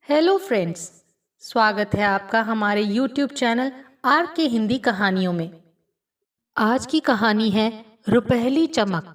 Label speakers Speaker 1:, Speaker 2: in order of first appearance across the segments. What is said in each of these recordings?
Speaker 1: Hello friends. स्वागत है आपका हमारे यूट्यूब चैनल आर के हिंदी कहानियों में। आज की कहानी है रुपहली चमक।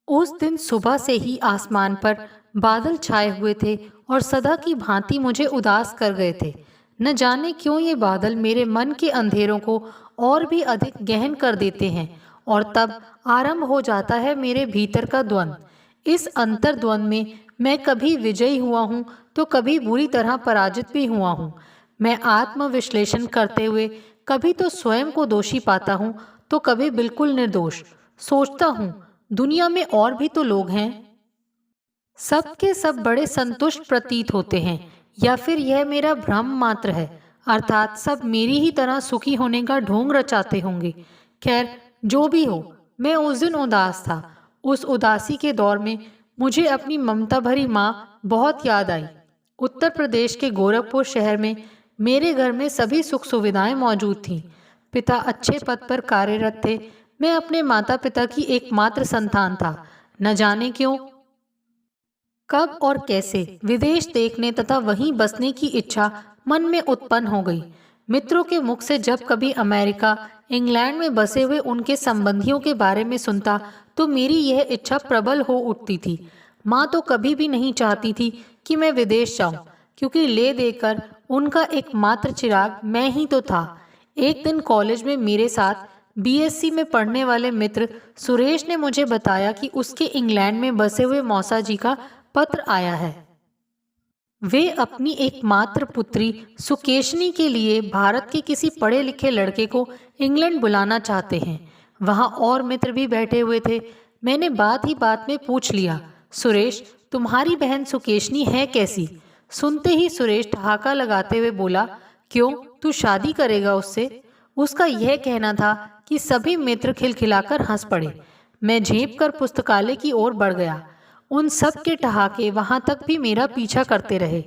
Speaker 1: उस दिन सुबह से ही आसमान पर बादल छाए हुए थे और सदा की भांति मुझे उदास कर गए थे। न जाने क्यों ये बादल मेरे मन के अंधेरों को और भी अधिक गहन कर देते हैं और तब आरंभ हो जाता है मेरे भीतर का द्वंद्व। इस अंतर्द्वंद में मैं कभी विजयी हुआ हूँ तो कभी बुरी तरह पराजित भी हुआ हूँ। मैं आत्मविश्लेषण करते हुए कभी तो स्वयं को दोषी पाता हूँ तो कभी बिल्कुल निर्दोष। सोचता हूँ दुनिया में और भी तो लोग हैं। सब के सब बड़े संतुष्ट प्रतीत होते हैं, या फिर यह मेरा भ्रम मात्र है, अर्थात सब मेरी ही तरह सुखी होने का ढोंग रचाते होंगे। खैर, जो भी हो, मैं उस दिन उदास था। उस उदासी के दौर में मुझे अपनी ममता भरी माँ बहुत याद आई। उत्तर प्रदेश के गोरखपुर शहर में मेरे घर में सभी सुख सुविधाएं मौजूद थीं। पिता अच्छे पद पर कार्यरत थे। मैं अपने माता पिता की एकमात्र संतान था। न जाने क्यों, कब और कैसे विदेश देखने तथा वहीं बसने की इच्छा मन में उत्पन्न हो गई। मित्रों के मुख से जब कभी अमेरिका, इंग्लैंड में बसे हुए उनके संबंधियों के बारे में सुनता तो मेरी यह इच्छा प्रबल हो उठती थी। माँ तो कभी भी नहीं चाहती थी कि मैं विदेश जाऊं, क्योंकि ले देकर उनका एकमात्र चिराग मैं ही तो था। एक दिन कॉलेज में मेरे साथ बीएससी में पढ़ने वाले मित्र सुरेश ने मुझे बताया कि उसके इंग्लैंड में बसे हुए मौसा जी का पत्र आया है। वे अपनी एकमात्र पुत्री सुकेशनी के लिए भारत के किसी पढ़े लिखे लड़के को इंग्लैंड बुलाना चाहते हैं। वहां और मित्र भी बैठे हुए थे। मैंने बात ही बात में पूछ लिया, सुरेश, तुम्हारी बहन सुकेशनी है कैसी? सुनते ही सुरेश ठहाका लगाते हुए बोला, क्यों, तू शादी करेगा उससे? उसका यह कहना था कि सभी मित्र खिलखिलाकर हंस पड़े। मैं झेप कर पुस्तकालय की ओर बढ़ गया। उन सब के ठहाके वहां तक भी मेरा पीछा करते रहे।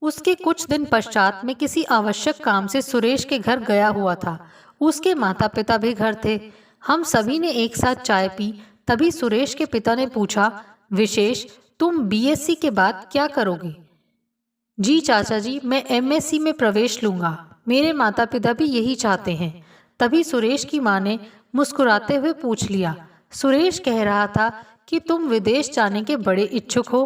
Speaker 1: उसके कुछ दिन पश्चात मैं किसी आवश्यक काम से सुरेश के घर गया हुआ था। उसके माता पिता भी घर थे। हम सभी ने एक साथ चाय पी। तभी सुरेश के पिता ने पूछा, विशेष, तुम बीएससी के बाद क्या करोगे? जी चाचा जी, मैं एमएससी में प्रवेश लूंगा। मेरे माता पिता भी यही चाहते हैं। तभी सुरेश की माँ ने मुस्कुराते हुए पूछ लिया, सुरेश कह रहा था कि तुम विदेश जाने के बड़े इच्छुक हो।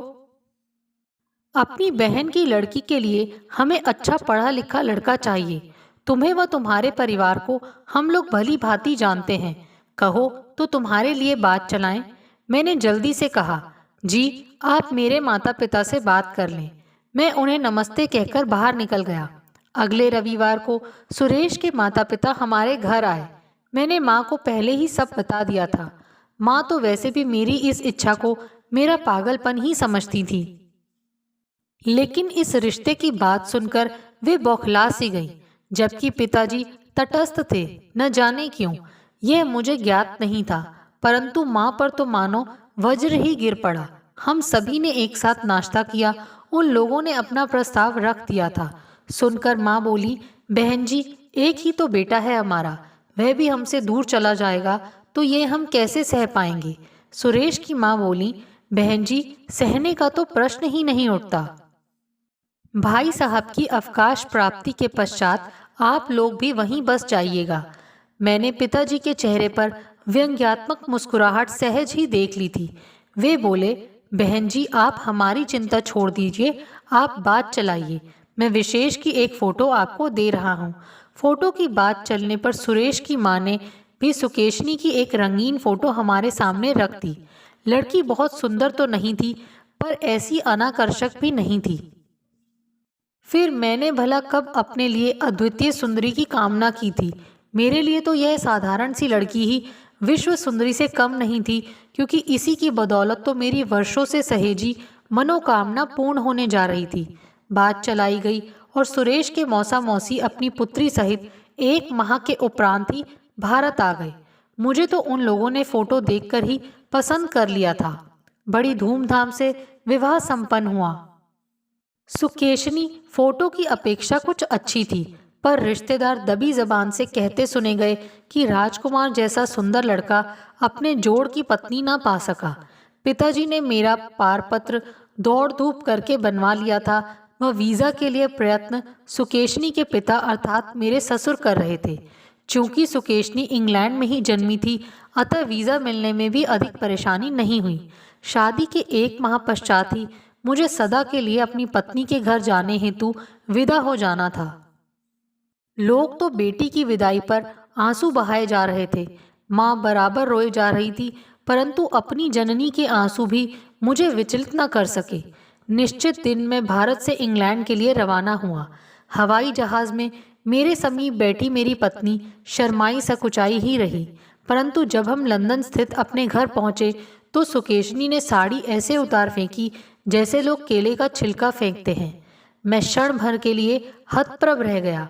Speaker 1: अपनी बहन की लड़की के लिए हमें अच्छा पढ़ा लिखा लड़का चाहिए। तुम्हें व तुम्हारे परिवार को हम लोग भली भांति जानते हैं। कहो तो तुम्हारे लिए बात चलाएं। मैंने जल्दी से कहा, जी आप मेरे माता पिता से बात कर लें। मैं उन्हें नमस्ते कहकर बाहर निकल गया। अगले रविवार को सुरेश के माता पिता हमारे घर आए। मैंने माँ को पहले ही सब बता दिया था। माँ तो वैसे भी मेरी इस इच्छा को मेरा पागलपन ही समझती थी, लेकिन इस रिश्ते की बात सुनकर वे बौखला सी गईं, जबकि पिताजी तटस्थ थे। न जाने क्यों, यह मुझे ज्ञात नहीं था, परंतु माँ पर तो मानो वज्र ही गिर पड़ा। हम सभी ने एक साथ नाश्ता किया। उन लोगों ने अपना प्रस्ताव रख दिया था। सुनकर माँ बोली, बहन जी, एक ही तो बेटा है हमारा, वह भी हमसे दूर चला जाएगा तो ये हम कैसे सह पाएंगे? सुरेश की माँ बोली, बहन जी, सहने का तो प्रश्न ही नहीं उठता। भाई साहब की अवकाश प्राप्ति के पश्चात आप लोग भी वहीं बस जाइएगा। मैंने पिताजी के चेहरे पर व्यंग्यात्मक मुस्कुराहट सहज ही देख ली थी। वे बोले, बहन जी, आप हमारी चिंता छोड़ दीजिए, आप बात चलाइए। मैं विशेष की एक फोटो आपको दे रहा हूँ। फोटो की बात चलने पर सुरेश की माँ ने भी सुकेशनी की एक रंगीन फोटो हमारे सामने रख दी। लड़की बहुत सुंदर तो नहीं थी, पर ऐसी अनाकर्षक भी नहीं थी। फिर मैंने भला कब अपने लिए अद्वितीय सुंदरी की कामना की थी? मेरे लिए तो यह साधारण सी लड़की ही विश्व सुंदरी से कम नहीं थी, क्योंकि इसी की बदौलत तो मेरी वर्षों से सहेजी मनोकामना पूर्ण होने जा रही थी। बात चलाई गई और सुरेश के मौसा मौसी अपनी पुत्री सहित 1 माह के उपरांत ही भारत आ गए। मुझे तो उन लोगों ने फोटो देखकर ही पसंद कर लिया था। बड़ी धूमधाम से विवाह संपन्न हुआ। सुकेशनी फोटो की अपेक्षा कुछ अच्छी थी, पर रिश्तेदार दबी जबान से कहते सुने गए कि राजकुमार जैसा सुंदर लड़का अपने जोड़ की पत्नी ना पा सका। पिताजी ने मेरा पारपत्र दौड़ धूप करके बनवा लिया था, वह वीज़ा के लिए प्रयत्न सुकेशनी के पिता अर्थात मेरे ससुर कर रहे थे। चूंकि सुकेशनी इंग्लैंड में ही जन्मी थी, अतः वीज़ा मिलने में भी अधिक परेशानी नहीं हुई। शादी के 1 माह पश्चात ही मुझे सदा के लिए अपनी पत्नी के घर जाने हेतु विदा हो जाना था। लोग तो बेटी की विदाई पर आंसू बहाए जा रहे थे। माँ बराबर रोए जा रही थी, परंतु अपनी जननी के आंसू भी मुझे विचलित न कर सके। निश्चित दिन मैं भारत से इंग्लैंड के लिए रवाना हुआ। हवाई जहाज में मेरे समीप बैठी मेरी पत्नी शर्माई सकुचाई ही रही, परंतु जब हम लंदन स्थित अपने घर पहुंचे तो सुकेशनी ने साड़ी ऐसे उतार फेंकी जैसे लोग केले का छिलका फेंकते हैं। मैं क्षण भर के लिए हतप्रभ रह गया।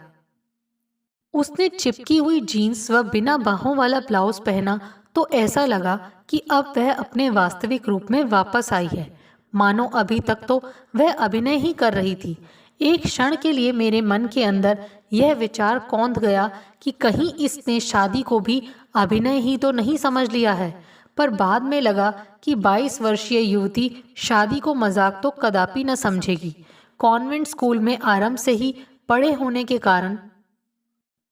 Speaker 1: उसने चिपकी हुई जीन्स व बिना बाहों वाला ब्लाउज पहना तो ऐसा लगा कि अब वह अपने वास्तविक रूप में वापस आई है, मानो अभी तक तो वह अभिनय ही कर रही थी। एक क्षण के लिए मेरे मन के अंदर यह विचार कौंध गया कि कहीं इसने शादी को भी अभिनय ही तो नहीं समझ लिया है, पर बाद में लगा कि 22 वर्षीय युवती शादी को मजाक तो कदापि न समझेगी। कॉन्वेंट स्कूल में आरंभ से ही पढ़े होने के कारण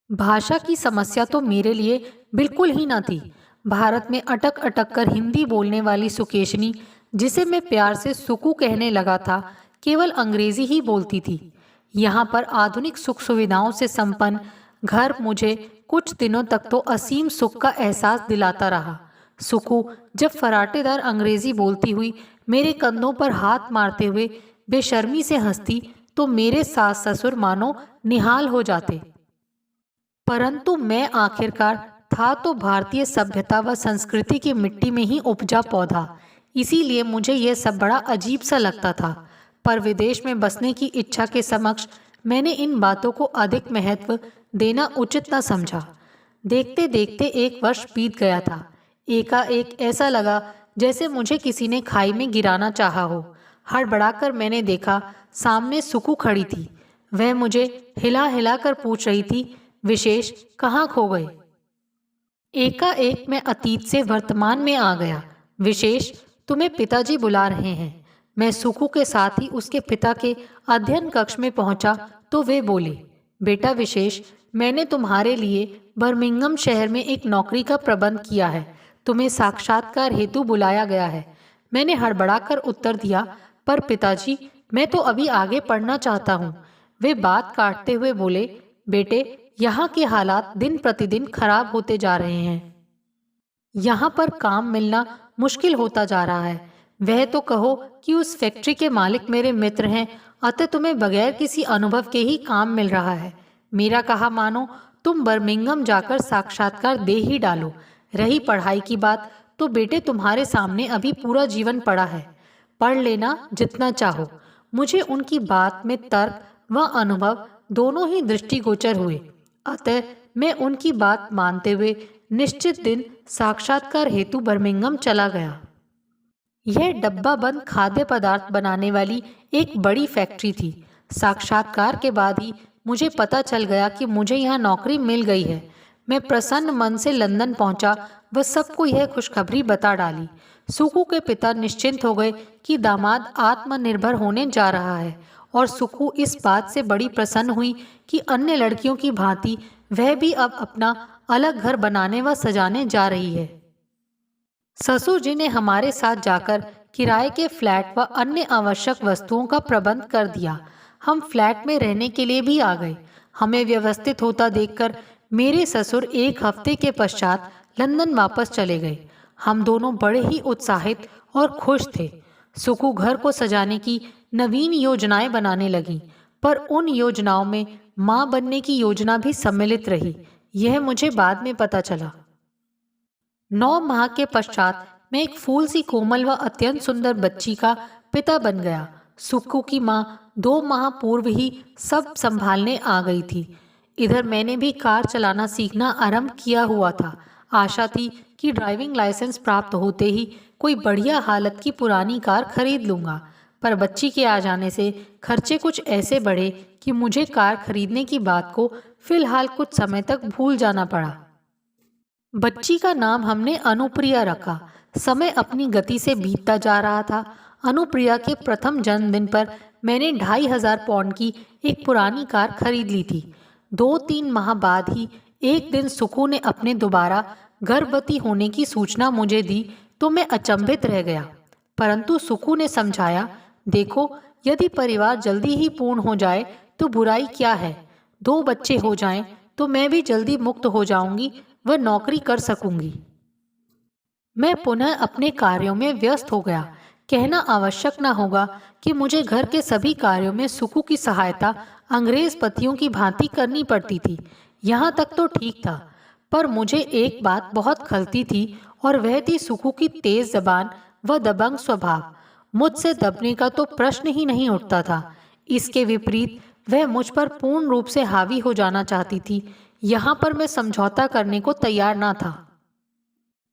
Speaker 1: भाषा की समस्या तो मेरे लिए बिल्कुल ही न थी। भारत में अटक अटक कर हिंदी बोलने वाली सुकेशनी, जिसे मैं प्यार से सुकू कहने लगा था, केवल अंग्रेजी ही बोलती थी। यहाँ पर आधुनिक सुख सुविधाओं से संपन्न घर मुझे कुछ दिनों तक तो असीम सुख का एहसास दिलाता रहा। सुकू जब फराटेदार अंग्रेजी बोलती हुई मेरे कंधों पर हाथ मारते हुए बेशर्मी से हंसती तो मेरे सास ससुर मानो निहाल हो जाते। परंतु मैं आखिरकार था तो भारतीय सभ्यता व संस्कृति की मिट्टी में ही उपजा पौधा, इसीलिए मुझे यह सब बड़ा अजीब सा लगता था। पर विदेश में बसने की इच्छा के समक्ष मैंने इन बातों को अधिक महत्व देना उचित न समझा। देखते देखते 1 वर्ष बीत गया था। एकाएक ऐसा लगा जैसे मुझे किसी ने खाई में गिराना चाहा हो। हड़बड़ाकर मैंने देखा, सामने सुकू खड़ी थी। वह मुझे हिला हिला कर पूछ रही थी, विशेष कहाँ खो गए? एकाएक मैं अतीत से वर्तमान में आ गया। विशेष, तुम्हें पिताजी बुला रहे हैं। मैं सुकू के साथ ही उसके पिता के अध्ययन कक्ष में पहुंचा तो वे बोले, बेटा विशेष, मैंने तुम्हारे लिए बर्मिंघम शहर में एक नौकरी का प्रबंध किया है। तुम्हें साक्षात्कार हेतु बुलाया गया है। मैंने हड़बड़ाकर उत्तर दिया, पर पिताजी, मैं तो अभी आगे पढ़ना चाहता हूँ। वे बात काटते हुए बोले, बेटे, यहाँ के हालात दिन प्रतिदिन खराब होते जा रहे हैं। यहाँ पर काम मिलना मुश्किल होता जा रहा है। वह तो कहो कि उस फैक्ट्री के मालिक मेरे मित्र हैं, अतः तुम्हें बगैर किसी अनुभव के ही काम मिल रहा है। मेरा कहा मानो, तुम बर्मिंघम जाकर साक्षात्कार दे ही डालो। रही पढ़ाई की बात, तो बेटे तुम्हारे सामने अभी पूरा जीवन पड़ा है। पढ़ लेना जितना चाहो। मुझे उनकी बात में तर्क व अनुभव दोनों ही दृष्टिगोचर हुए, अतः मैं उनकी बात मानते हुए निश्चित दिन साक्षात्कार हेतु बर्मिंघम चला गया। यह डब्बा बंद खाद्य पदार्थ बनाने वाली एक बड़ी फैक्ट्री थी। साक्षात्कार के बाद ही मुझे पता चल गया कि मुझे यहाँ नौकरी मिल गई है। मैं प्रसन्न मन से लंदन पहुंचा व सबको यह खुशखबरी बता डाली। सुकू के पिता निश्चिंत हो गए कि दामाद आत्मनिर्भर होने जा रहा है, और सुकू इस बात से बड़ी प्रसन्न हुई कि अन्य लड़कियों की भांति वह भी अब अपना अलग घर बनाने व सजाने जा रही है। ससुर जी ने हमारे साथ जाकर किराए के फ्लैट व अन्य आवश्यक वस्तुओं का प्रबंध कर दिया। हम फ्लैट में रहने के लिए भी आ गए। हमें व्यवस्थित होता देखकर मेरे ससुर 1 हफ्ते के पश्चात लंदन वापस चले गए। हम दोनों बड़े ही उत्साहित और खुश थे। सुकू घर को सजाने की नवीन योजनाएं बनाने लगी, पर उन योजनाओं में मां बनने की योजना भी सम्मिलित रही। यह मुझे बाद में पता चला। 9 माह के पश्चात मैं एक फूल सी कोमल व अत्यंत सुंदर बच्ची का पिता बन गया। सुक्कू की माँ 2 माह पूर्व ही सब संभालने आ गई थी। इधर मैंने भी कार चलाना सीखना आरंभ किया हुआ था। आशा थी कि ड्राइविंग लाइसेंस प्राप्त होते ही कोई बढ़िया हालत की पुरानी कार खरीद लूँगा, पर बच्ची के आ जाने से खर्चे कुछ ऐसे बढ़े कि मुझे कार खरीदने की बात को फिलहाल कुछ समय तक भूल जाना पड़ा। बच्ची का नाम हमने अनुप्रिया रखा। समय अपनी गति से बीतता जा रहा था। अनुप्रिया के प्रथम जन्मदिन पर मैंने 2500 पाउंड की एक पुरानी कार खरीद ली थी। 2-3 माह बाद ही एक दिन सुकू ने अपने दोबारा गर्भवती होने की सूचना मुझे दी तो मैं अचंभित रह गया। परंतु सुकू ने समझाया, देखो, यदि परिवार जल्दी ही पूर्ण हो जाए तो बुराई क्या है। 2 बच्चे हो जाएं तो मैं भी जल्दी मुक्त हो जाऊंगी व नौकरी कर सकूंगी। मैं पुनः अपने कार्यों में व्यस्त हो गया। कहना आवश्यक न होगा कि मुझे घर के सभी कार्यों में सुकू की सहायता अंग्रेज पतियों की भांति करनी पड़ती थी। यहाँ तक तो ठीक था, पर मुझे एक बात बहुत खलती थी और वह थी सुकू की तेज जबान व दबंग स्वभाव। मुझसे दबने का तो प्रश्न ही नहीं उठता था। इसके विपरीत वह मुझ पर पूर्ण रूप से हावी हो जाना चाहती थी। यहाँ पर मैं समझौता करने को तैयार न था।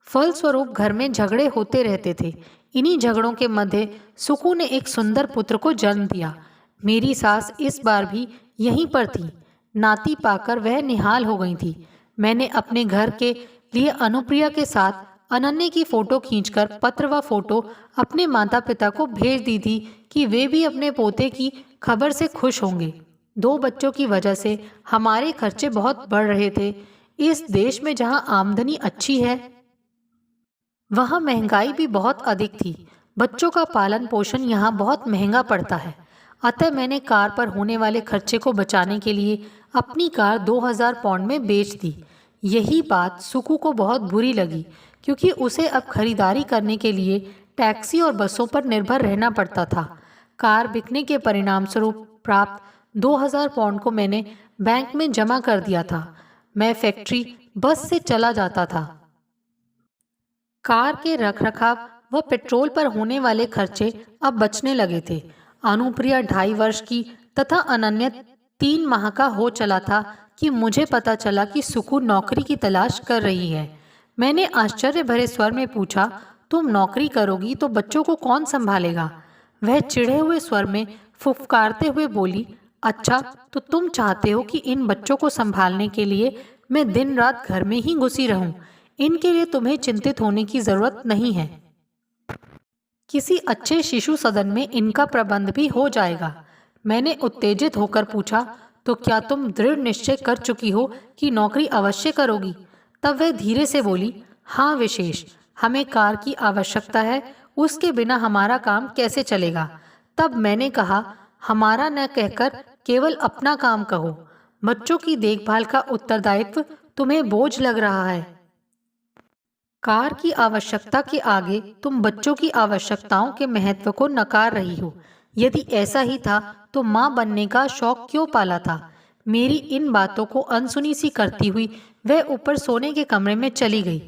Speaker 1: फलस्वरूप घर में झगड़े होते रहते थे। इन्हीं झगड़ों के मध्य सुकू ने एक सुंदर पुत्र को जन्म दिया। मेरी सास इस बार भी यहीं पर थी। नाती पाकर वह निहाल हो गई थी। मैंने अपने घर के लिए अनुप्रिया के साथ अनन्या की फोटो खींचकर पत्र व फोटो अपने माता पिता को भेज दी थी कि वे भी अपने पोते की खबर से खुश होंगे। 2 बच्चों की वजह से हमारे खर्चे बहुत बढ़ रहे थे। इस देश में जहाँ आमदनी अच्छी है वहाँ महंगाई भी बहुत अधिक थी। बच्चों का पालन पोषण यहाँ बहुत महंगा पड़ता है। अतः मैंने कार पर होने वाले खर्चे को बचाने के लिए अपनी कार 2000 पाउंड में बेच दी। यही बात सुकू को बहुत बुरी लगी, क्योंकि उसे अब खरीदारी करने के लिए टैक्सी और बसों पर निर्भर रहना पड़ता था। कार बिकने के परिणाम स्वरूप प्राप्त 2000 पाउंड को मैंने बैंक में जमा कर दिया था। मैं फैक्ट्री बस से चला जाता था। कार के रखरखाव व पेट्रोल पर होने वाले खर्चे अब बचने लगे थे। अनुप्रिया 2.5 वर्ष की तथा अनन्या 3 माह का हो चला था कि मुझे पता चला कि सुकू नौकरी की तलाश कर रही है। मैंने आश्चर्य भरे स्वर में पूछा, तुम नौकरी करोगी तो बच्चों को कौन संभालेगा? वह चिढ़े हुए स्वर में फुफकारते हुए बोली, अच्छा, तो तुम चाहते हो कि इन बच्चों को संभालने के लिए मैं दिन रात घर में ही घुसी रहूं? इनके लिए तुम्हें चिंतित होने की जरूरत नहीं है। किसी अच्छे शिशु सदन में इनका प्रबंध भी हो जाएगा। मैंने उत्तेजित होकर पूछा, तो क्या तुम दृढ़ निश्चय कर चुकी हो कि नौकरी अवश्य करोगी? तब वह धीरे से बोली, हाँ विशेष, हमें कार की आवश्यकता है, उसके बिना हमारा काम कैसे चलेगा? तब मैंने कहा, हमारा न कहकर केवल अपना काम कहो। बच्चों की देखभाल का उत्तरदायित्व तुम्हें बोझ लग रहा है। कार की आवश्यकता के आगे तुम बच्चों की आवश्यकताओं के महत्व को नकार रही हो। यदि ऐसा ही था तो माँ बनने का शौक क्यों पाला था? मेरी इन बातों को अनसुनी सी करती हुई वह ऊपर सोने के कमरे में चली गई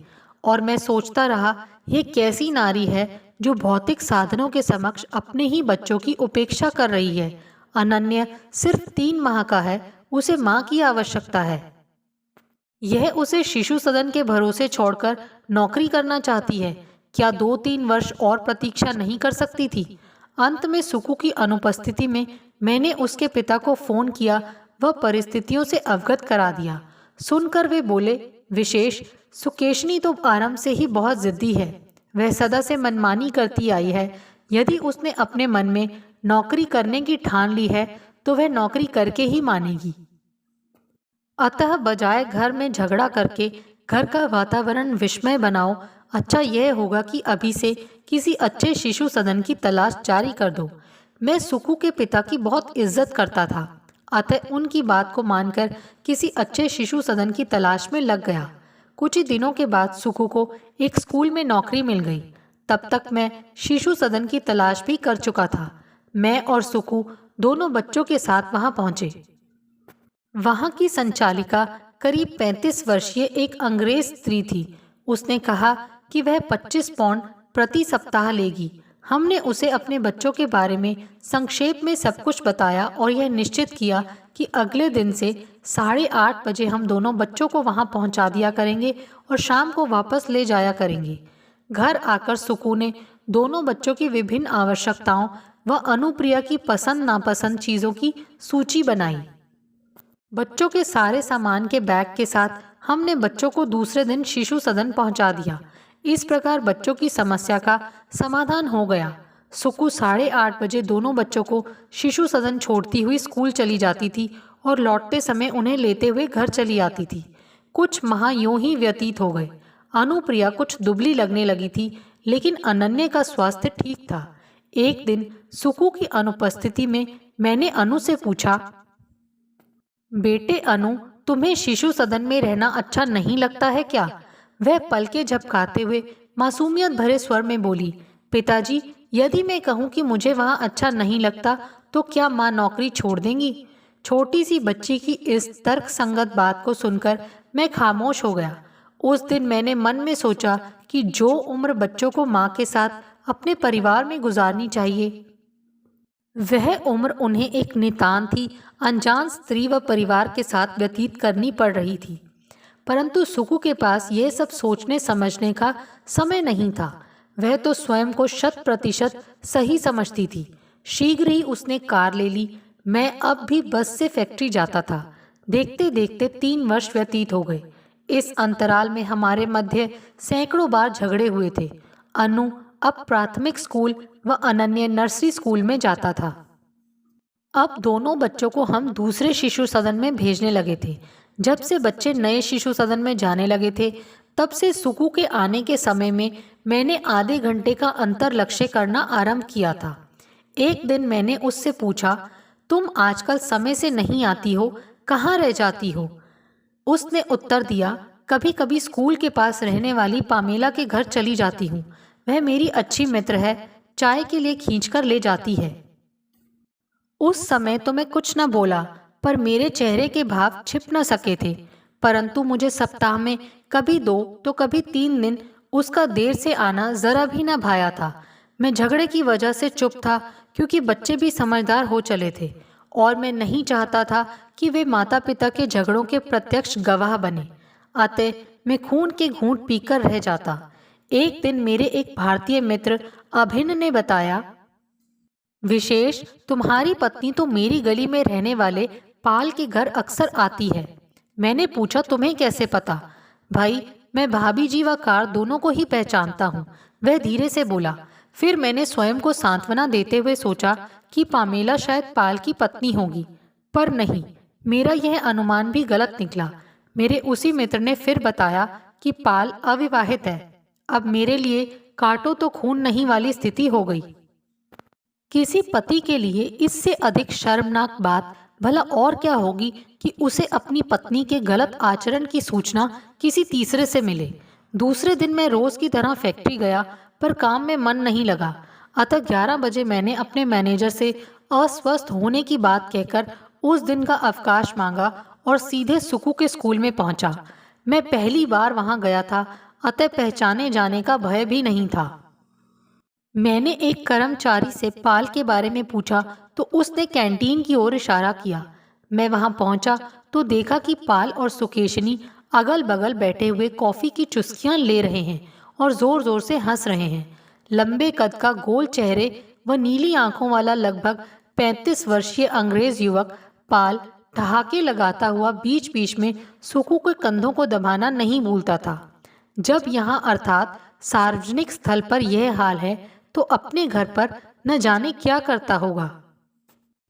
Speaker 1: और मैं सोचता रहा, ये कैसी नारी है जो भौतिक साधनों के समक्ष अपने ही बच्चों की उपेक्षा कर रही है। अनन्या सिर्फ 3 माह का है, उसे माँ की आवश्यकता है। यह उसे शिशु सदन के भरोसे छोड़कर नौकरी करना चाहती है। क्या 2-3 वर्ष और प्रतीक्षा नहीं कर सकती थी? अंत में सुकू की अनुपस्थिति में मैंने उसके पिता को फोन किया व परिस्थितियों से अवगत करा दिया। सुनकर वे बोले, विशेष, सुकेशनी तो आरंभ से ही बहुत जिद्दी है। वह सदा से मनमानी करती आई है। यदि उसने अपने मन में नौकरी करने की ठान ली है तो वह नौकरी करके ही मानेगी। अतः बजाय घर में झगड़ा करके घर का वातावरण विस्मय बनाओ, अच्छा यह होगा कि अभी से किसी अच्छे शिशु सदन की तलाश जारी कर दो। मैं सुकू के पिता की बहुत इज्जत करता था, अतः उनकी बात को मानकर किसी अच्छे शिशु सदन की तलाश में लग गया। कुछ ही दिनों के बाद सुकू को एक स्कूल में नौकरी मिल गई। तब तक मैं शिशु सदन की तलाश भी कर चुका था। मैं और सुकू दोनों बच्चों के साथ वहां पहुंचे। वहां की संचालिका करीब 35 वर्षीय एक अंग्रेज स्त्री थी। उसने कहा कि वह 25 पाउंड प्रति सप्ताह लेगी। हमने उसे अपने बच्चों के बारे में संक्षेप में सब कुछ बताया और यह निश्चित किया कि अगले दिन से 8:30 बजे हम दोनों बच्चों को वहां पहुंचा दिया करेंगे और शाम को वापस ले जाया करेंगे। घर आकर सुकू ने दोनों बच्चों की विभिन्न आवश्यकताओं व अनुप्रिया की पसंद नापसंद चीज़ों की सूची बनाई। बच्चों के सारे सामान के बैग के साथ हमने बच्चों को दूसरे दिन शिशु सदन पहुंचा दिया। इस प्रकार बच्चों की समस्या का समाधान हो गया। सुकु 8:30 बजे दोनों बच्चों को शिशु सदन छोड़ती हुई स्कूल चली जाती थी और लौटते समय उन्हें लेते हुए घर चली आती थी। कुछ माह यूं ही व्यतीत हो गए। अनुप्रिया कुछ दुबली लगने लगी थी, लेकिन अनन्या का स्वास्थ्य ठीक था। एक दिन सुकु की अनुपस्थिति में मैंने अनु से पूछा, बेटे अनु, तुम्हें शिशु सदन में रहना अच्छा नहीं लगता है क्या? वह पलके झपकाते हुए मासूमियत भरे स्वर में बोली, पिताजी, यदि मैं कहूँ कि मुझे वहाँ अच्छा नहीं लगता तो क्या माँ नौकरी छोड़ देंगी? छोटी सी बच्ची की इस तर्कसंगत बात को सुनकर मैं खामोश हो गया। उस दिन मैंने मन में सोचा कि जो उम्र बच्चों को माँ के साथ अपने परिवार में गुजारनी चाहिए, वह उम्र उन्हें एक नितांत ही अनजान स्त्री व परिवार के साथ व्यतीत करनी पड़ रही थी। परंतु सुकु के पास यह सब सोचने समझने का समय नहीं था। वह तो स्वयं को 100% सही समझती थी। शीघ्र ही उसने कार ले ली। मैं अब भी बस से फैक्ट्री जाता था। देखते देखते 3 वर्ष व्यतीत हो गए। इस अंतराल में हमारे मध्य सैकड़ों बार झगड़े हुए थे। अनु अब प्राथमिक स्कूल व अनन्या नर्सरी स्कूल में जाता था। अब दोनों बच्चों को हम दूसरे शिशु सदन में भेजने लगे थे। जब से बच्चे नए शिशु सदन में जाने लगे थे, तब से सुकु के आने के समय में मैंने आधे घंटे का अंतर लक्ष्य करना आरंभ किया था। एक दिन मैंने उससे पूछा, तुम आजकल समय से नहीं आती हो, कहाँ रह जाती हो? उसने उत्तर दिया, कभी कभी स्कूल के पास रहने वाली पामेला के घर चली जाती हूँ। वह मेरी अच्छी मित्र है, चाय के लिए खींचकर ले जाती है। उस समय तो मैं कुछ न बोला, पर मेरे चेहरे के भाव छिप न सके थे। परंतु मुझे सप्ताह में कभी 2 तो कभी 3 दिन उसका देर से आना जरा भी न भाया था। मैं झगड़े की वजह से चुप था, क्योंकि बच्चे भी समझदार हो चले थे और मैं नहीं चाहता था कि वे माता पिता के झगड़ों के प्रत्यक्ष गवाह बने। अतः मैं खून के घूंट पीकर रह जाता। एक दिन मेरे एक भारतीय मित्र अभिन्न ने बताया, विशेष, तुम्हारी पत्नी तो मेरी गली में रहने वाले पाल के घर अक्सर आती है। मैंने पूछा, तुम्हें कैसे पता? भाई, मैं भाभी जी व कार दोनों को ही पहचानता हूँ, वह धीरे से बोला। फिर मैंने स्वयं को सांत्वना देते हुए सोचा कि पामेला शायद पाल की पत्नी होगी, पर नहीं, मेरा यह अनुमान भी गलत निकला। मेरे उसी मित्र ने फिर बताया कि पाल अविवाहित है। अब मेरे लिए काटो तो खून नहीं वाली स्थिति हो गई। किसी पति के लिए इससे अधिक शर्मनाक बात भला और क्या होगी कि उसे अपनी पत्नी के गलत आचरण की सूचना किसी तीसरे से मिले। दूसरे दिन मैं रोज की तरह फैक्ट्री गया, पर काम में मन नहीं लगा। अतः 11 बजे मैंने अपने मैनेजर से अस्वस्थ होने की बात कहकर उस दिन का अवकाश मांगा और सीधे सुकु के स्कूल में पहुंचा। मैं पहली बार वहां गया था, अतः पहचाने जाने का भय भी नहीं था। मैंने एक कर्मचारी से पाल के बारे में पूछा तो उसने कैंटीन की ओर इशारा किया। मैं वहां पहुंचा तो देखा कि पाल और सुकेशनी अगल बगल बैठे हुए कॉफी की चुस्कियां ले रहे हैं और जोर जोर से हंस रहे हैं। लंबे कद का, गोल चेहरे व नीली आंखों वाला लगभग 35 वर्षीय अंग्रेज युवक पाल ठहाके लगाता हुआ बीच बीच में सुकु के कंधों को दबाना नहीं भूलता था। जब यहाँ अर्थात सार्वजनिक स्थल पर यह हाल है, तो अपने घर पर न जाने क्या करता होगा।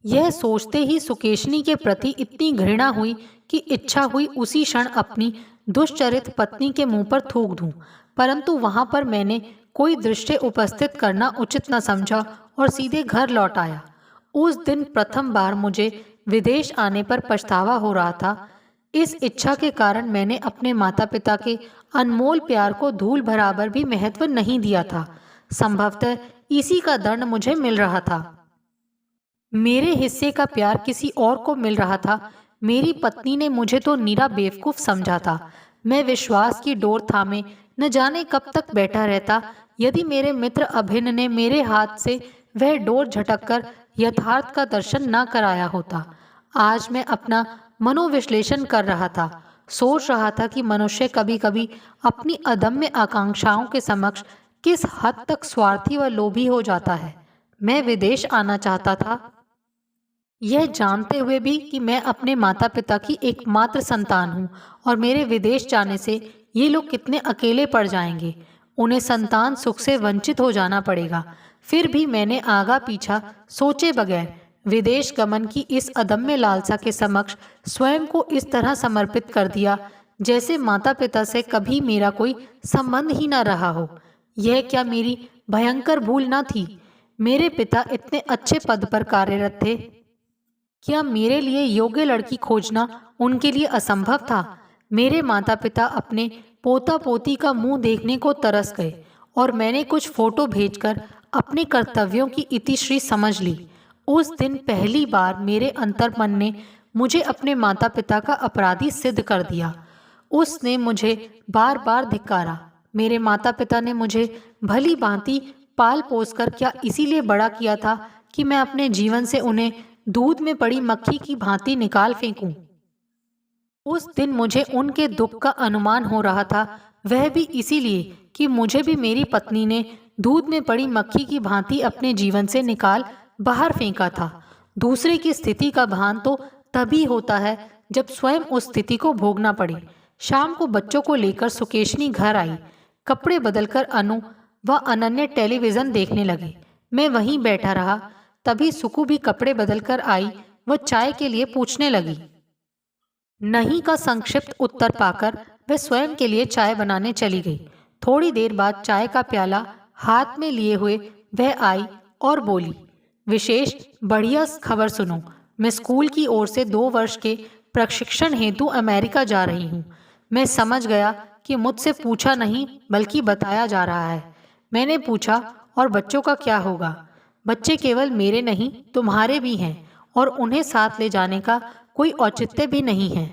Speaker 1: यह सोचते ही सुकेशनी के प्रति इतनी घृणा हुई कि इच्छा हुई उसी क्षण अपनी दुष्चरित पत्नी के मुंह पर थूक दूं। परंतु वहां पर मैंने कोई दृश्य उपस्थित करना उचित न समझा और सीधे घर लौट आया। उस दिन प्रथम बार मुझे विदेश आने पर पछतावा हो रहा था। इस इच्छा के कारण मैंने अपने माता पिता के अनमोल प्यार को धूल बराबर भी महत्व नहीं दिया था। संभवतः इसी का दंड मुझे मिल रहा था। मेरे हिस्से का प्यार किसी और को मिल रहा था। मेरी पत्नी ने मुझे तो नीरा बेवकूफ समझा था। मैं विश्वास की डोर थामे न जाने कब तक बैठा रहता, यदि मेरे मित्र अभिन्न ने मेरे हाथ से वह डोर झटककर यथार्थ का दर्शन न कराया होता। आज मैं अपना मनोविश्लेषण कर रहा था, सोच रहा था कि मनुष्य कभी कभी अपनी अदम्य आकांक्षाओं के समक्ष किस हद तक स्वार्थी व लोभी हो जाता है। मैं विदेश आना चाहता था, यह जानते हुए भी कि मैं अपने माता पिता की एकमात्र संतान हूँ और मेरे विदेश जाने से ये लोग कितने अकेले पड़ जाएंगे। उन्हें संतान सुख से वंचित हो जाना पड़ेगा। फिर भी मैंने आगा पीछा सोचे बगैर विदेश गमन की इस अदम्य लालसा के समक्ष स्वयं को इस तरह समर्पित कर दिया जैसे माता पिता से कभी मेरा कोई संबंध ही न रहा हो। यह क्या मेरी भयंकर भूल न थी? मेरे पिता इतने अच्छे पद पर कार्यरत थे, क्या मेरे लिए योग्य लड़की खोजना उनके लिए असंभव था? मेरे माता पिता अपने पोता पोती का मुंह देखने को तरस गए और मैंने कुछ फोटो भेजकर अपने कर्तव्यों की इतिश्री समझ ली। उस दिन पहली बार मेरे अंतर्मन ने मुझे अपने माता पिता का अपराधी सिद्ध कर दिया। उसने मुझे बार बार धिक्कारा। मेरे माता पिता ने मुझे भली भांति पाल पोस कर क्या इसीलिए बड़ा किया था कि मैं अपने जीवन से उन्हें दूध में पड़ी मक्खी की भांति निकाल फेंकूं। उस दिन मुझे उनके दुख का अनुमान हो रहा था, वह भी इसीलिए कि मुझे भी मेरी पत्नी ने दूध में पड़ी मक्खी की भांति अपने जीवन से निकाल बाहर फेंका था। दूसरे की स्थिति का भान तो तभी होता है जब स्वयं उस स्थिति को भोगना पड़े। शाम को बच्चों को लेकर सुकेशनी घर आई। कपड़े बदलकर अनु व अनन्या टेलीविजन देखने लगे। मैं वहीं बैठा रहा। तभी सुकु भी कपड़े बदलकर आई व चाय के लिए पूछने लगी। नहीं का संक्षिप्त उत्तर पाकर वह स्वयं के लिए चाय बनाने चली गई। थोड़ी देर बाद चाय का प्याला हाथ में लिए हुए वह आई और बोली, विशेष बढ़िया खबर सुनो। मैं स्कूल की ओर से 2 वर्ष के प्रशिक्षण हेतु अमेरिका जा रही हूँ। मैं समझ गया कि मुझसे पूछा नहीं बल्कि बताया जा रहा है। मैंने पूछा, और बच्चों का क्या होगा? बच्चे केवल मेरे नहीं तुम्हारे भी हैं और उन्हें साथ ले जाने का कोई औचित्य भी नहीं है।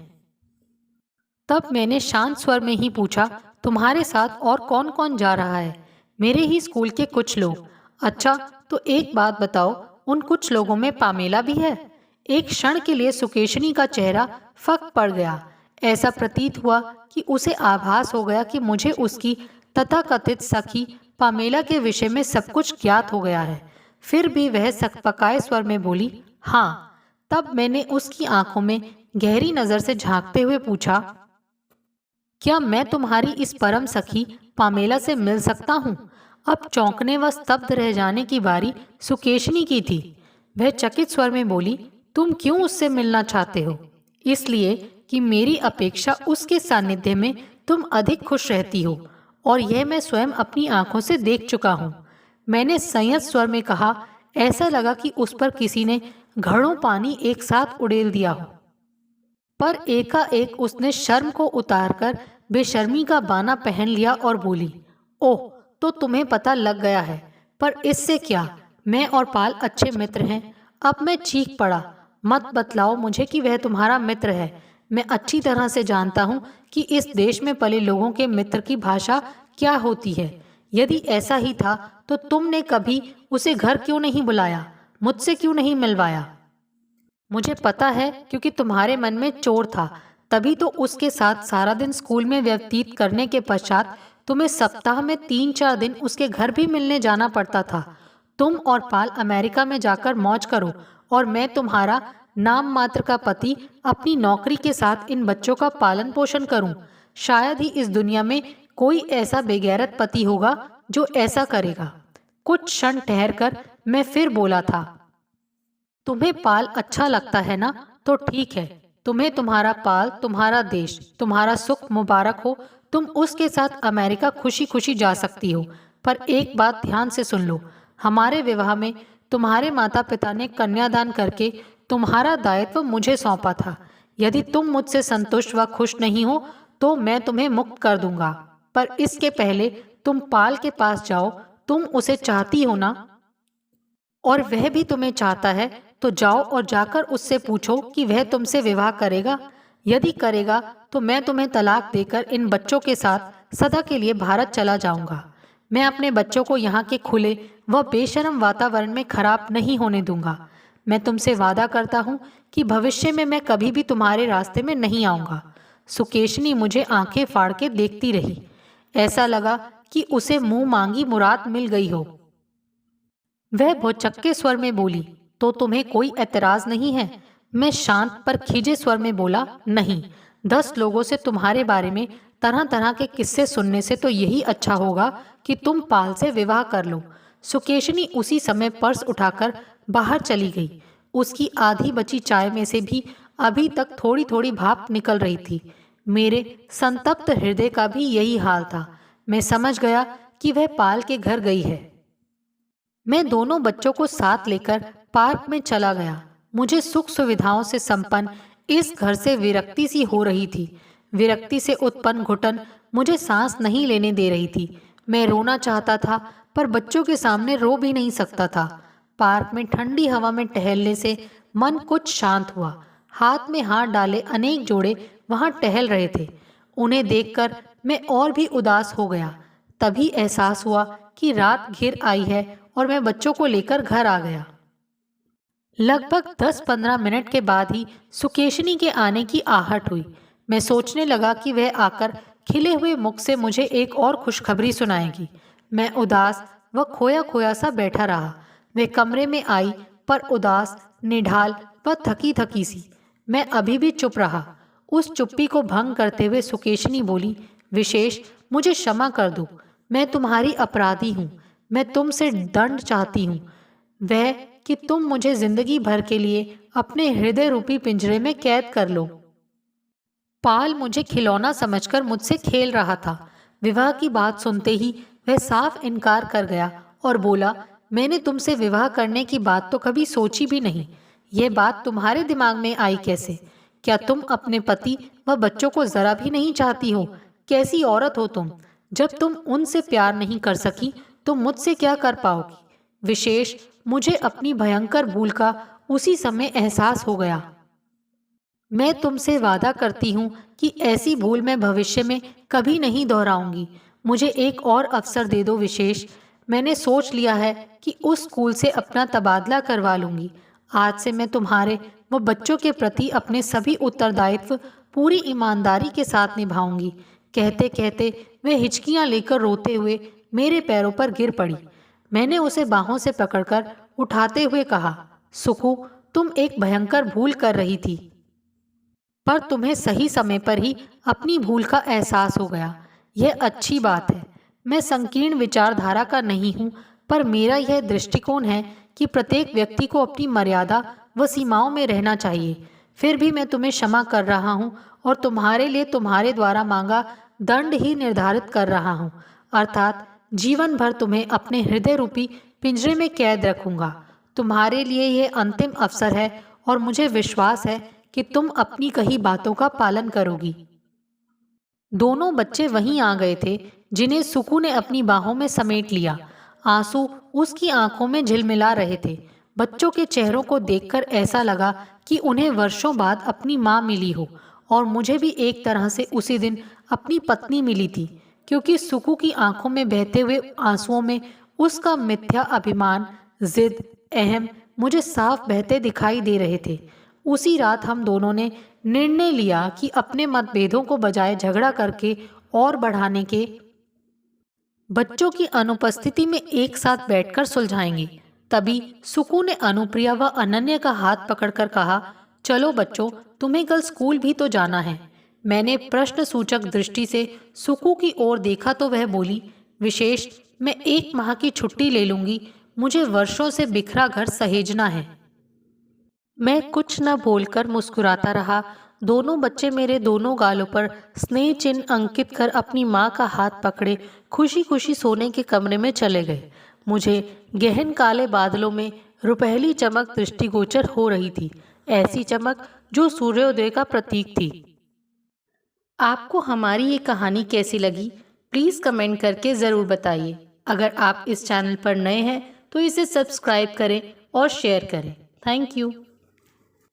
Speaker 1: तब मैंने शांत स्वर में ही पूछा, तुम्हारे साथ और कौन कौन जा रहा है? मेरे ही स्कूल के कुछ लोग। अच्छा, तो एक बात बताओ, उन कुछ लोगों में पामेला भी है? एक क्षण के लिए सुकेशनी का चेहरा फक पड़ गया। ऐसा प्रतीत हुआ कि उसे आभास हो गया कि मुझे उसकी तथाकथित सखी पामेला के विषय में सब कुछ ज्ञात हो गया है। फिर भी वह सकपकाए स्वर में बोली, हाँ। तब मैंने उसकी आंखों में गहरी नजर से झांकते हुए पूछा, क्या मैं तुम्हारी इस परम सखी पामेला से मिल सकता हूँ? अब चौंकने व स्तब्ध रह जाने की बारी सुकेशनी की थी। वह चकित स्वर में बोली, तुम क्यों उससे मिलना चाहते हो? इसलिए कि मेरी अपेक्षा उसके सानिध्य में तुम अधिक खुश रहती हो, और यह मैं स्वयं अपनी आंखों से देख चुका हूँ। मैंने संयत स्वर में कहा। ऐसा लगा कि उस पर किसी ने घड़ों पानी एक साथ उड़ेल दिया हो। पर एकाएक उसने शर्म को उतारकर बेशर्मी का बाना पहन लिया और बोली, ओह, तो तुम्हें पता लग गया है। पर इससे क्या, मैं और पाल अच्छे मित्र हैं। अब मैं चीख पड़ा, मत बतलाओ मुझे कि वह तुम्हारा मित्र है। मैं अच्छी तरह से जानता हूँ कि इस देश में पले लोगों के मित्र की भाषा क्या होती है। यदि ऐसा ही था तो तुमने कभी उसे घर क्यों नहीं बुलाया, मुझसे क्यों नहीं मिलवाया? मुझे पता है, क्योंकि तुम्हारे मन में चोर था। तभी तो उसके साथ सारा दिन स्कूल में व्यतीत करने के पश्चात तुम्हें सप्ताह में 3-4 दिन उसके घर भी मिलने जाना पड़ता था। तुम और पाल अमेरिका में जाकर मौज करो और मैं तुम्हारा नाम मात्र का पति अपनी नौकरी के साथ इन बच्चों का पालन पोषण करूं। शायद ही इस दुनिया में कोई ऐसा बेगैरत पति होगा जो ऐसा करेगा। कुछ क्षण ठहरकर मैं फिर बोला था, तुम्हें पाल अच्छा लगता है ना? तो ठीक है, तुम्हें तुम्हारा पाल, तुम्हारा देश, तुम्हारा सुख मुबारक हो। तुम उसके साथ अमेरिका खुशी खुशी जा सकती हो। पर एक बात ध्यान से सुन लो, हमारे विवाह में तुम्हारे माता पिता ने कन्यादान करके तुम्हारा दायित्व मुझे सौंपा था। यदि तुम मुझसे संतुष्ट व खुश नहीं हो तो मैं तुम्हें मुक्त कर दूंगा। पर इसके पहले तुम पाल के पास जाओ। तुम उसे चाहती हो ना? और वह भी तुम्हें चाहता है, तो जाओ और जाकर उससे पूछो कि वह तुमसे विवाह करेगा। यदि करेगा तो मैं तुम्हें तलाक देकर इन बच्चों के साथ सदा के लिए भारत चला जाऊंगा। मैं अपने बच्चों को यहाँ के खुले व बेशर्म वातावरण में खराब नहीं होने दूंगा। मैं तुमसे वादा करता हूँ कि भविष्य में मैं कभी भी तुम्हारे रास्ते में नहीं आऊँगा। सुकेशनी मुझे आंखें फाड़ के देखती रही। ऐसा लगा कि उसे मुंह मांगी मुराद मिल गई हो। वह भौचक्के स्वर में बोली, तो तुम्हें कोई एतराज नहीं है? मैं शांत पर खीजे स्वर में बोला, नहीं। 10 लोगों से तुम्हारे बारे में तरह तरह के किस्से सुनने से तो यही अच्छा होगा कि तुम पाल से विवाह कर लो। सुकेशनी उसी समय पर्स उठाकर बाहर चली गई। उसकी आधी बची चाय में से भी अभी तक थोड़ी थोड़ी भाप निकल रही थी। मेरे संतप्त हृदय का भी यही हाल था। मैं समझ गया कि वह पाल के घर गई है। मैं दोनों बच्चों को साथ लेकर पार्क में चला गया। मुझे सुख सुविधाओं से संपन्न इस घर से विरक्ति सी हो रही थी। विरक्ति से उत्पन्न घुटन मुझे सांस नहीं लेने दे रही थी। मैं रोना चाहता था पर बच्चों के सामने रो भी नहीं सकता था। पार्क में ठंडी हवा में टहलने से मन कुछ शांत हुआ। हाथ में हाथ डाले अनेक जोड़े वहां टहल रहे थे। उन्हें देखकर मैं और भी उदास हो गया। तभी एहसास हुआ कि रात घिर आई है और मैं बच्चों को लेकर घर आ गया। लगभग 10-15 मिनट के बाद ही सुकेशनी के आने की आहट हुई। मैं सोचने लगा कि वह आकर खिले हुए मुख से मुझे एक और खुशखबरी सुनाएगी। मैं उदास व खोया खोया सा बैठा रहा। वह कमरे में आई पर उदास, निढाल व थकी थकी सी। मैं अभी भी चुप रहा। उस चुप्पी को भंग करते हुए सुकेशनी बोली, विशेष, मुझे क्षमा कर दो। मैं तुम्हारी अपराधी हूँ। मैं तुमसे दंड चाहती हूँ, वह कि तुम मुझे जिंदगी भर के लिए अपने हृदय रूपी पिंजरे में कैद कर लो। पाल मुझे खिलौना समझकर मुझसे खेल रहा था। विवाह की बात सुनते ही वह साफ इनकार कर गया और बोला, मैंने तुमसे विवाह करने की बात तो कभी सोची भी नहीं। यह बात तुम्हारे दिमाग में आई कैसे? क्या तुम अपने पति व बच्चों को जरा भी नहीं चाहती हो? कैसी औरत हो तुम? जब तुम उनसे प्यार नहीं कर सकी तो मुझसे क्या कर पाओगी? विशेष, मुझे अपनी भयंकर भूल का उसी समय एहसास हो गया। मैं तुमसे वादा करती हूँ कि ऐसी भूल मैं भविष्य में कभी नहीं दोहराऊंगी। मुझे एक और अवसर दे दो विशेष। मैंने सोच लिया है कि उस स्कूल से अपना तबादला करवा लूंगी। आज से मैं तुम्हारे व बच्चों के प्रति अपने सभी उत्तरदायित्व पूरी ईमानदारी के साथ निभाऊंगी। कहते कहते वह हिचकियां लेकर रोते हुए मेरे पैरों पर गिर पड़ी। मैंने उसे बाहों से पकड़कर उठाते हुए कहा, सुखू, तुम एक भयंकर भूल कर रही थी, पर तुम्हें सही समय पर ही अपनी भूल का एहसास हो गया। यह अच्छी बात है। मैं संकीर्ण विचारधारा का नहीं हूँ, पर मेरा यह दृष्टिकोण है कि प्रत्येक व्यक्ति को अपनी मर्यादा व सीमाओं में रहना चाहिए। फिर भी मैं तुम्हें क्षमा कर रहा हूँ और तुम्हारे लिए तुम्हारे द्वारा मांगा दंड ही निर्धारित कर रहा हूँ, अर्थात जीवन भर तुम्हें अपने हृदय रूपी पिंजरे में कैद रखूंगा। तुम्हारे लिए यह अंतिम अवसर है और मुझे विश्वास है कि तुम अपनी कही बातों का पालन करोगी। दोनों बच्चे वहीं आ गए थे, जिन्हें सुकू ने अपनी बाहों में समेट लिया। आंसू उसकी आंखों में झिलमिला रहे थे। बच्चों के चेहरों को देखकर ऐसा लगा कि उन्हें वर्षों बाद अपनी माँ मिली हो, और मुझे भी एक तरह से उसी दिन अपनी पत्नी मिली थी, क्योंकि सुकू की आंखों में बहते हुए आंसुओं में उसका मिथ्या अभिमान, जिद, अहम मुझे साफ बहते दिखाई दे रहे थे। उसी रात हम दोनों ने निर्णय लिया कि अपने मतभेदों को बजाय झगड़ा करके और बढ़ाने के बच्चों की अनुपस्थिति में एक साथ बैठकर सुलझाएंगे। तभी सुकू ने अनुप्रिया व अनन्या का हाथ पकड़कर कहा, चलो बच्चों, तुम्हें कल स्कूल भी तो जाना है। मैंने प्रश्न सूचक दृष्टि से सुकू की ओर देखा तो वह बोली, विशेष, मैं 1 माह की छुट्टी ले लूंगी। मुझे वर्षों से बिखरा घर सहेजना है। मैं कुछ न बोलकर मुस्कुराता रहा। दोनों बच्चे मेरे दोनों गालों पर स्नेह चिन्ह अंकित कर अपनी माँ का हाथ पकड़े खुशी खुशी सोने के कमरे में चले गए। मुझे गहन काले बादलों में रुपहली चमक दृष्टिगोचर हो रही थी, ऐसी चमक जो सूर्योदय का प्रतीक थी। आपको हमारी ये कहानी कैसी लगी, प्लीज़ कमेंट करके ज़रूर बताइए। अगर आप इस चैनल पर नए हैं तो इसे सब्सक्राइब करें और शेयर करें। Thank you.